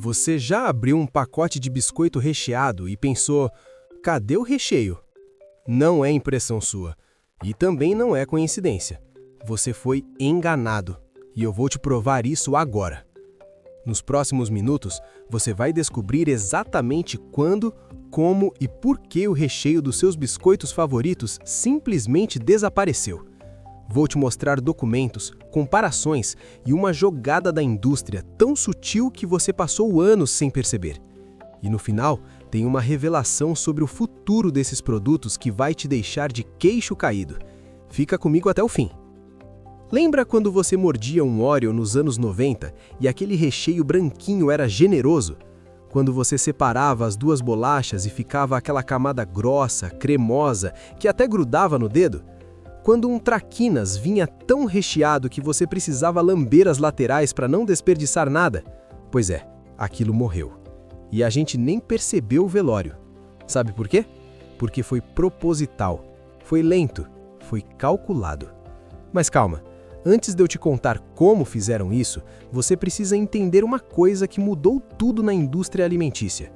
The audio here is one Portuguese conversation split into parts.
Você já abriu um pacote de biscoito recheado e pensou, cadê o recheio? Não é impressão sua. E também não é coincidência. Você foi enganado. E eu vou te provar isso agora. Nos próximos minutos, você vai descobrir exatamente quando, como e por que o recheio dos seus biscoitos favoritos simplesmente desapareceu. Vou te mostrar documentos, comparações e uma jogada da indústria tão sutil que você passou anos sem perceber. E no final, tem uma revelação sobre o futuro desses produtos que vai te deixar de queixo caído. Fica comigo até o fim. Lembra quando você mordia um Oreo nos anos 90 e aquele recheio branquinho era generoso? Quando você separava as duas bolachas e ficava aquela camada grossa, cremosa, que até grudava no dedo? Quando um traquinas vinha tão recheado que você precisava lamber as laterais para não desperdiçar nada? Pois é, aquilo morreu. E a gente nem percebeu o velório. Sabe por quê? Porque foi proposital, foi lento, foi calculado. Mas calma, antes de eu te contar como fizeram isso, você precisa entender uma coisa que mudou tudo na indústria alimentícia.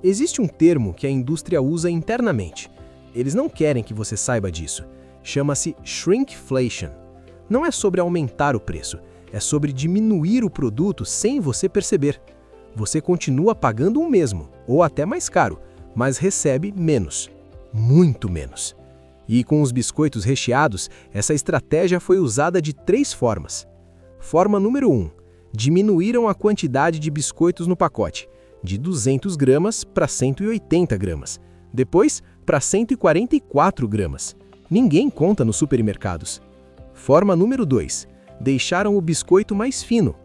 Existe um termo que a indústria usa internamente. Eles não querem que você saiba disso. Chama-se shrinkflation. Não é sobre aumentar o preço, é sobre diminuir o produto sem você perceber. Você continua pagando o mesmo, ou até mais caro, mas recebe menos. Muito menos. E com os biscoitos recheados, essa estratégia foi usada de 3 formas. Forma número 1. Diminuíram a quantidade de biscoitos no pacote, de 200 gramas para 180 gramas. Depois, para 144 gramas. Ninguém conta nos supermercados. Forma número 2. Deixaram o biscoito mais fino.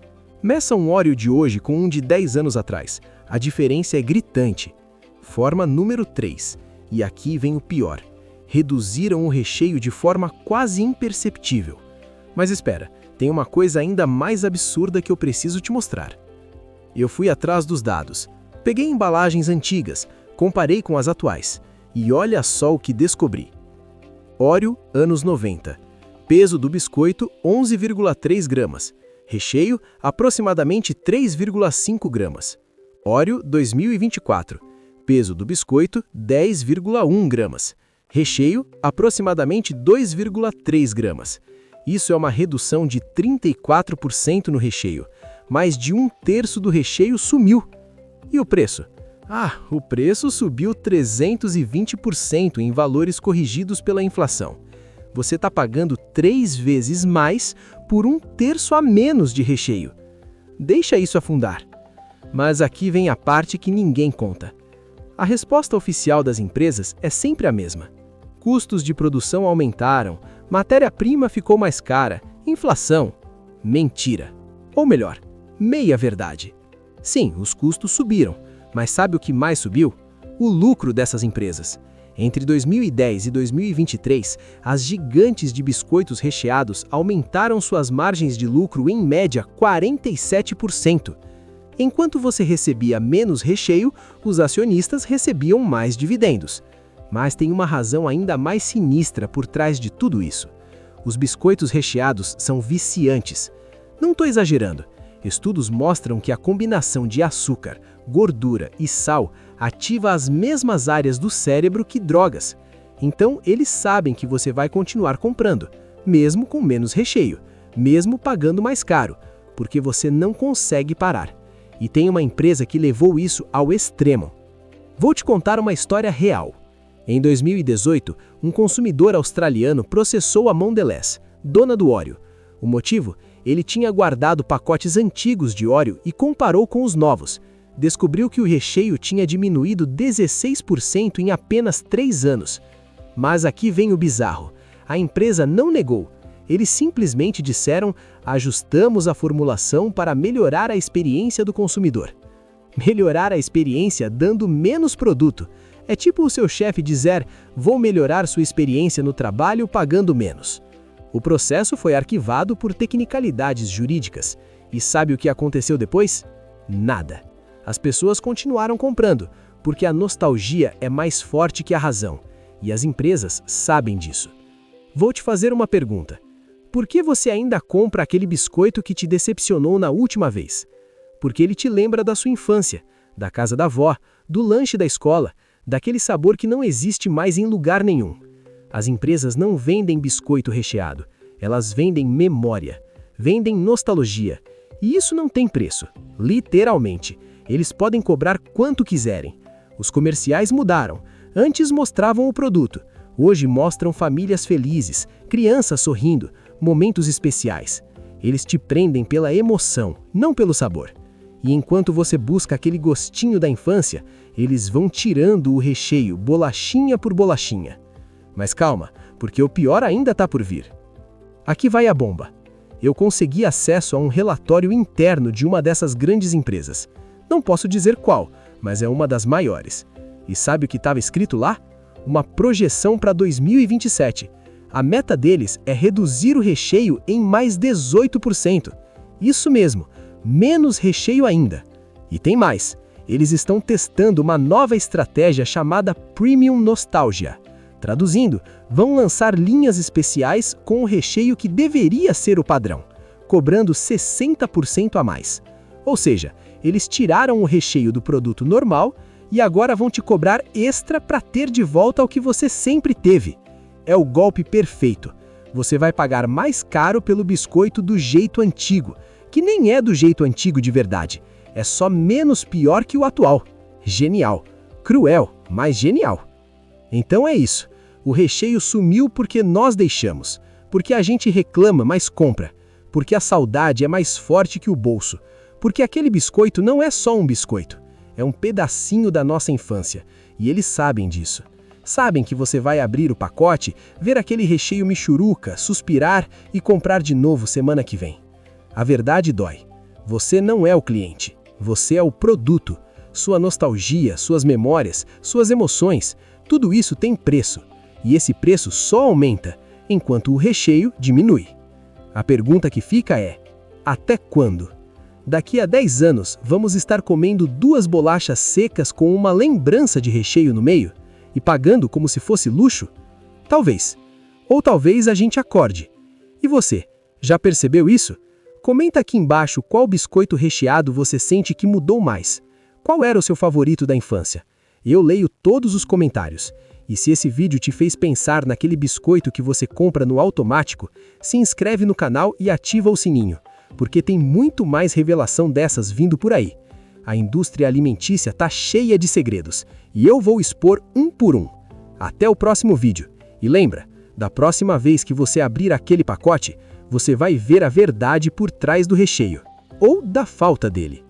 Meça um Oreo de hoje com um de 10 anos atrás. A diferença é gritante. Forma número 3. E aqui vem o pior. Reduziram o recheio de forma quase imperceptível. Mas espera, tem uma coisa ainda mais absurda que eu preciso te mostrar. Eu fui atrás dos dados. Peguei embalagens antigas, comparei com as atuais. E olha só o que descobri. Oreo, anos 90. Peso do biscoito, 11,3 gramas. Recheio, aproximadamente 3,5 gramas. Oreo, 2024. Peso do biscoito, 10,1 gramas. Recheio, aproximadamente 2,3 gramas. Isso é uma redução de 34% no recheio. Mais de 1/3 do recheio sumiu. E o preço? O preço subiu 320% em valores corrigidos pela inflação. Você está pagando 3 vezes mais por 1/3 a menos de recheio. Deixa isso afundar. Mas aqui vem a parte que ninguém conta. A resposta oficial das empresas é sempre a mesma. Custos de produção aumentaram, matéria-prima ficou mais cara, inflação. Mentira. Ou melhor, meia verdade. Sim, os custos subiram, mas sabe o que mais subiu? O lucro dessas empresas. Entre 2010 e 2023, as gigantes de biscoitos recheados aumentaram suas margens de lucro em média 47%. Enquanto você recebia menos recheio, os acionistas recebiam mais dividendos. Mas tem uma razão ainda mais sinistra por trás de tudo isso. Os biscoitos recheados são viciantes. Não estou exagerando. Estudos mostram que a combinação de açúcar, gordura e sal ativa as mesmas áreas do cérebro que drogas. Então, eles sabem que você vai continuar comprando, mesmo com menos recheio, mesmo pagando mais caro, porque você não consegue parar. E tem uma empresa que levou isso ao extremo. Vou te contar uma história real. Em 2018, um consumidor australiano processou a Mondelez, dona do Oreo. O motivo? Ele tinha guardado pacotes antigos de Oreo e comparou com os novos. Descobriu que o recheio tinha diminuído 16% em apenas 3 anos. Mas aqui vem o bizarro. A empresa não negou. Eles simplesmente disseram: ajustamos a formulação para melhorar a experiência do consumidor. Melhorar a experiência dando menos produto. É tipo o seu chefe dizer: vou melhorar sua experiência no trabalho pagando menos. O processo foi arquivado por tecnicalidades jurídicas. E sabe o que aconteceu depois? Nada. As pessoas continuaram comprando, porque a nostalgia é mais forte que a razão. E as empresas sabem disso. Vou te fazer uma pergunta. Por que você ainda compra aquele biscoito que te decepcionou na última vez? porque ele te lembra da sua infância, da casa da avó, do lanche da escola, daquele sabor que não existe mais em lugar nenhum. As empresas não vendem biscoito recheado, elas vendem memória, vendem nostalgia. E isso não tem preço, literalmente. Eles podem cobrar quanto quiserem. Os comerciais mudaram. Antes mostravam o produto, hoje mostram famílias felizes, crianças sorrindo, momentos especiais. Eles te prendem pela emoção, não pelo sabor. E enquanto você busca aquele gostinho da infância, eles vão tirando o recheio, bolachinha por bolachinha. Mas calma, porque o pior ainda está por vir. Aqui vai a bomba. Eu consegui acesso a um relatório interno de uma dessas grandes empresas. Não posso dizer qual, mas é uma das maiores. E sabe o que estava escrito lá? Uma projeção para 2027. A meta deles é reduzir o recheio em mais 18%. Isso mesmo, menos recheio ainda. E tem mais, eles estão testando uma nova estratégia chamada Premium Nostalgia. Traduzindo, vão lançar linhas especiais com o recheio que deveria ser o padrão, cobrando 60% a mais. Ou seja, eles tiraram o recheio do produto normal e agora vão te cobrar extra para ter de volta o que você sempre teve. É o golpe perfeito. Você vai pagar mais caro pelo biscoito do jeito antigo, que nem é do jeito antigo de verdade. É só menos pior que o atual. Genial. Cruel, mas genial. Então é isso. O recheio sumiu porque nós deixamos. Porque a gente reclama, mas compra. Porque a saudade é mais forte que o bolso. Porque aquele biscoito não é só um biscoito. É um pedacinho da nossa infância. E eles sabem disso. Sabem que você vai abrir o pacote, ver aquele recheio michuruca, suspirar e comprar de novo semana que vem. A verdade dói. Você não é o cliente. Você é o produto. Sua nostalgia, suas memórias, suas emoções, tudo isso tem preço. E esse preço só aumenta, enquanto o recheio diminui. A pergunta que fica é: até quando? Daqui a 10 anos, vamos estar comendo 2 bolachas secas com uma lembrança de recheio no meio? E pagando como se fosse luxo? Talvez. Ou talvez a gente acorde. E você, já percebeu isso? Comenta aqui embaixo qual biscoito recheado você sente que mudou mais. Qual era o seu favorito da infância? Eu leio todos os comentários. E se esse vídeo te fez pensar naquele biscoito que você compra no automático, se inscreve no canal e ativa o sininho, porque tem muito mais revelação dessas vindo por aí. A indústria alimentícia tá cheia de segredos, e eu vou expor um por um. Até o próximo vídeo. E lembra, da próxima vez que você abrir aquele pacote, você vai ver a verdade por trás do recheio, ou da falta dele.